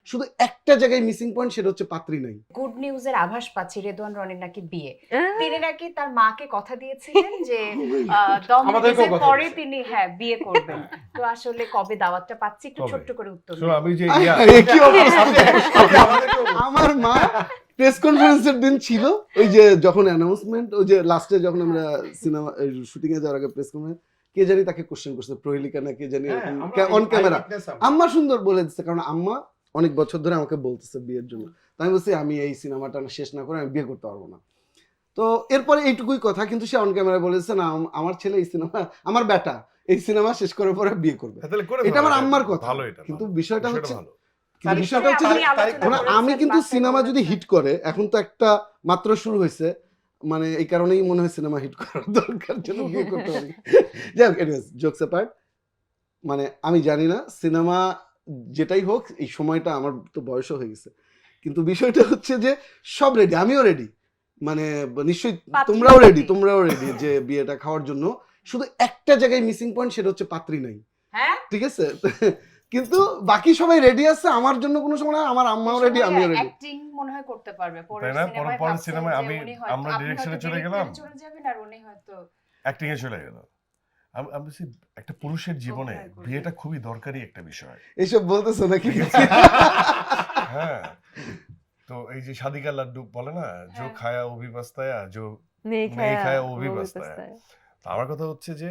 শুধু একটা জায়গায় মিসিং পয়েন্ট, সেটা হচ্ছে পাত্রী নাই। গুড নিউজের আভাস পাচ্ছি, রেদওয়ান রনির নাকি বিয়ে। তিনি নাকি তার মাকে কথা দিয়েছিলেন যে দম রিলিজের পরে তিনি বিয়ে করবেন। তো আসলে কবে দাওয়াতটা পাচ্ছি একটু ছোট্ট করে উত্তর দিন। আমি যে আমার মা প্রেস কনফারেন্সের দিন ছিল, ওই যে যখন অ্যানাউন্সমেন্ট, ওই যে লাস্টে যখন আমরা সিনেমা শুটিং এ যাওয়ার আগে প্রেস কনফারেন্স, কে জানি তাকে কোশ্চেন করছে, প্রহেলিকা না কে জানি, অন ক্যামেরা আম্মা সুন্দর বলে দিচ্ছে, কারণ আম্মা অনেক বছর ধরে আমাকে বলতেছে বিয়ের জন্য। তাই আমি বলছি আমি এই সিনেমাটা শেষ না করে আমি বিয়ে করতে পারবো না। তো এরপরে এইটুকুই কথা, কিন্তু সে অন ক্যামেরা বলেছে না আমার ছেলে এই সিনেমা, আমার বেটা এই সিনেমা শেষ করার পরে বিয়ে করবে। এটা আমার আম্মার কথা, কিন্তু বিষয়টা হচ্ছে আমি কিন্তু সিনেমা যদি হিট করে, এখন তো একটা মাত্র শুরু হয়েছে, মানে এই কারণেই মনে হয় সিনেমা হিট করার দরকার, জন্য বিয়ে করতে পারি। যাই হোক, এনিওয়েজ জোকস অ্যাপার্ট, মানে আমি জানি না সিনেমা যেটাই হোক, এই সময়টা আমার তো বয়সও হয়ে গেছে, কিন্তু বিষয়টা হচ্ছে যে সব রেডি, আমিও রেডি, মানে নিশ্চয়ই তোমরাও রেডি যে বিয়েটা খাওয়ার জন্য। শুধু একটা জায়গায় মিসিং পয়েন্ট, সেটা হচ্ছে পাত্রী নাই। ঠিক আছে, কিন্তু বাকি সবাই রেডি আছে, আমার জন্য কোনো সময় আমার আম্মাও রেডি, আমিও রেডি। অ্যাক্টিং মনে হয় করতে পারবে পরের সিনেমায় আমরা ডিরেকশনে চলে গেলাম, চলে যাবেন আর উনি হয়তো অ্যাক্টিং এ চলে গেল। আমি বলছি একটা পুরুষের জীবনে বিয়েটা খুবই দরকারি একটা বিষয়। এইসব বলতেছো নাকি? হ্যাঁ, তো এই যে শাদি কা লাড্ডু বলে না, জো খায়া ও ভি পস্তায়া, জো নেই খায়া ও ভি পস্তায়া। আমার কথা হচ্ছে যে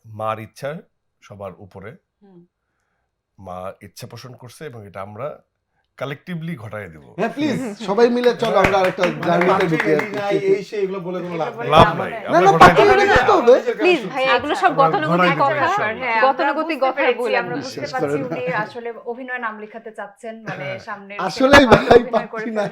মার ইচ্ছা সবার উপরে, মা ইচ্ছা পোষণ করছে এবং এটা আমরা কালেকটিভলি ঘটায় দেব। হ্যাঁ প্লিজ সবাই মিলে চলো আমরা আরেকটা জার্নিতে ঢুকি। এই সে এগুলো বলে কোনো লাভ নাই। না না পাত্রী রেডি করতে হবে প্লিজ ভাই, এগুলো সব গতানুগতিক কথা, গতানুগতিক কথা বলে আমরা বুঝতে পারছি উনি আসলে অভিনয় নাম লেখাতে চাচ্ছেন, মানে সামনে আসলেই ভাই পাত্রী নাই।